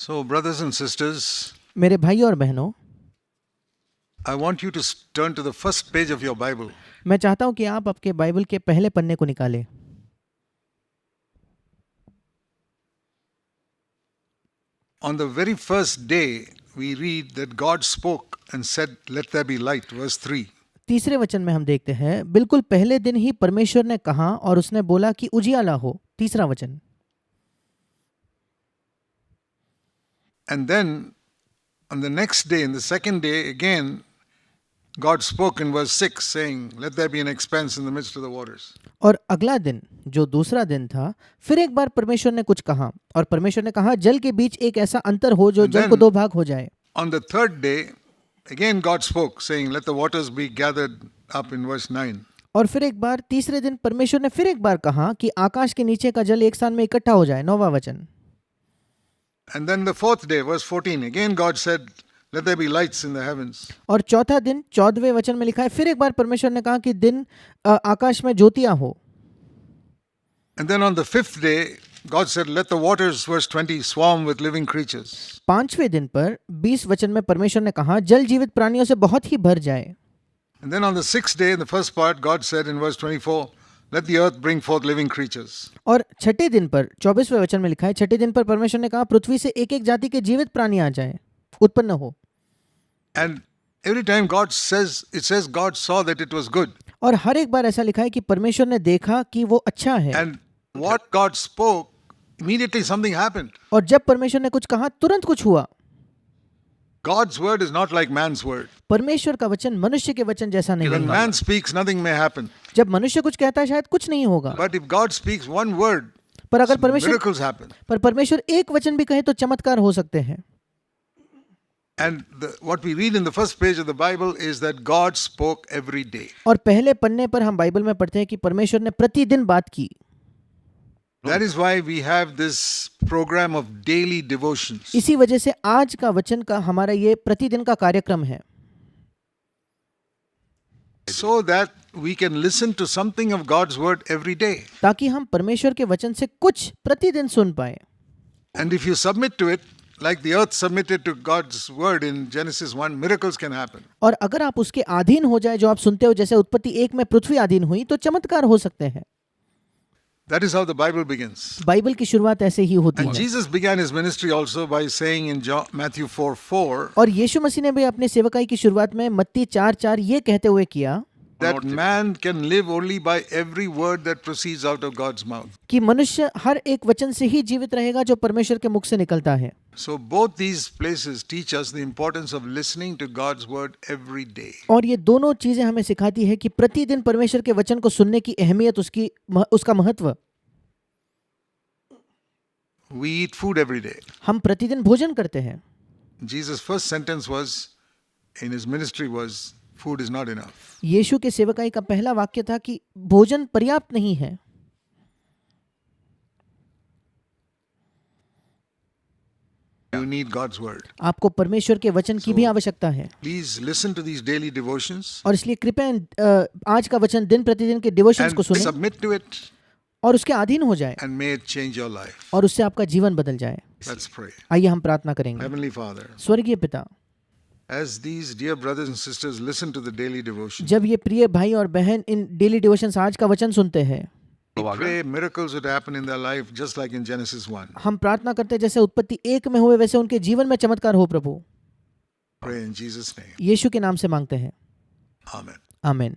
So, brothers and sisters, मेरे भाई और बहनों, I want you to turn to the first page of your Bible. मैं चाहता हूं कि आप आपके बाइबल के पहले पन्ने को निकालें। On the very first day, we read that God spoke and said, "Let there be light," verse 3. तीसरे वचन में हम देखते हैं, बिल्कुल पहले दिन ही परमेश्वर ने कहा और उसने बोला कि उजियाला हो। तीसरा वचन। And then on the next day, in the second day, again, God spoke in verse 6, saying, "Let there be an expanse in the midst of the waters." और अगला दिन, जो दूसरा दिन था, फिर एक बार परमेश्वर ने कुछ कहा और परमेश्वर ने कहा, जल के बीच एक ऐसा अंतर हो जो And जल को then- दो भाग हो जाए। On the third day, again God spoke, saying, "Let the waters be gathered up," in verse 9. और फिर एक बार तीसरे दिन परमेश्वर ने फिर एक बार कहा कि आकाश के नीचे का जल एक स्थान में इकट्ठा हो जाए। 9वां वचन। And then the fourth day, verse 14, again God said, "Let there be lights in the heavens." और चौथा दिन 14वें वचन में लिखा है, फिर एक बार परमेश्वर ने कहा कि दिन आकाश में ज्योतियां हो। And then on the fifth day, God said, "Let the waters," verse 20, "swarm with living creatures." पांचवें दिन पर 20 वचन में परमेश्वर ने कहा, जल जीवित प्राणियों से बहुत ही भर जाए। And then on the sixth day, in the first part, God said in verse 24, "Let the earth bring forth living creatures." और छठे दिन पर 24वें वचन में लिखा है, छठे दिन पर परमेश्वर ने कहा, पृथ्वी से एक एक जाति के जीवित प्राणी आ जाए, उत्पन्न हो। And every time God says, it says God saw that it was good. और हर एक बार ऐसा लिखा है कि परमेश्वर ने देखा कि वो अच्छा है। And what God spoke, immediately something happened. और जब परमेश्वर ने कुछ कहा, तुरंत कुछ हुआ। God's word is not like man's word. परमेश्वर का वचन मनुष्य के वचन जैसा नहीं When है। man speaks, nothing may happen. जब मनुष्य कुछ कहता है शायद कुछ नहीं होगा, But if God speaks one word, पर अगर परमेश्वर miracles happen. एक वचन भी कहे तो चमत्कार हो सकते हैं। And what we read in the first page of the Bible is that God spoke every day. और पहले पन्ने पर हम बाइबल में पढ़ते हैं कि परमेश्वर ने प्रतिदिन बात की। That is why we have this program of daily devotions. इसी वजह से आज का वचन का हमारा ये प्रतिदिन का कार्यक्रम है, So that we can listen to something of God's word every day. ताकि हम परमेश्वर के वचन से कुछ प्रतिदिन सुन पाए। And if you submit to it, like the earth submitted to God's word in Genesis 1, miracles can happen. और अगर आप उसके अधीन हो जाए, जो आप सुनते हो, जैसे उत्पत्ति 1 में पृथ्वी अधीन हुई, तो चमत्कार हो सकते हैं। That is how the Bible begins. Bible की शुरुआत ऐसे ही होती And है। Jesus began his ministry also by saying in Matthew 4:4 और यीशु मसीह ने भी अपने सेवकाई की शुरुआत में मत्ती 4:4 ये कहते हुए किया that man can live only by every word that proceeds out of God's mouth. कि मनुष्य हर एक वचन से ही जीवित रहेगा जो परमेश्वर के मुख से निकलता है। So both these places teach us the importance of listening to God's word every day. और ये दोनों चीजें हमें सिखाती है कि प्रतिदिन परमेश्वर के वचन को सुनने की अहमियत, उसका महत्व। We eat food every day. हम प्रतिदिन भोजन करते हैं। Jesus' first sentence was in his ministry was, "Food is not enough." यीशु के सेवकाई का पहला वाक्य था कि भोजन पर्याप्त नहीं है। You need God's word. आपको परमेश्वर के वचन की भी आवश्यकता है। Please listen to these daily devotions और इसलिए कृपया आज का वचन दिन प्रतिदिन के डिवोशंस को and सुनें submit to it, और उसके अधीन हो जाए and may it change your life. और उससे आपका जीवन बदल जाए। Let's pray. आइए हम प्रार्थना करेंगे। Heavenly Father, स्वर्गीय पिता, as these dear brothers and sisters listen to the daily devotion, जब ये प्रिय भाई और बहन इन डेली डिवोशंस आज का वचन सुनते हैं, we pray miracles would happen in their life just like in Genesis 1. हम प्रार्थना करते हैं जैसे उत्पत्ति 1 में हुए वैसे उनके जीवन में चमत्कार हो। प्रभु, Pray in Jesus' name. यीशु के नाम से मांगते हैं, Amen. आमीन।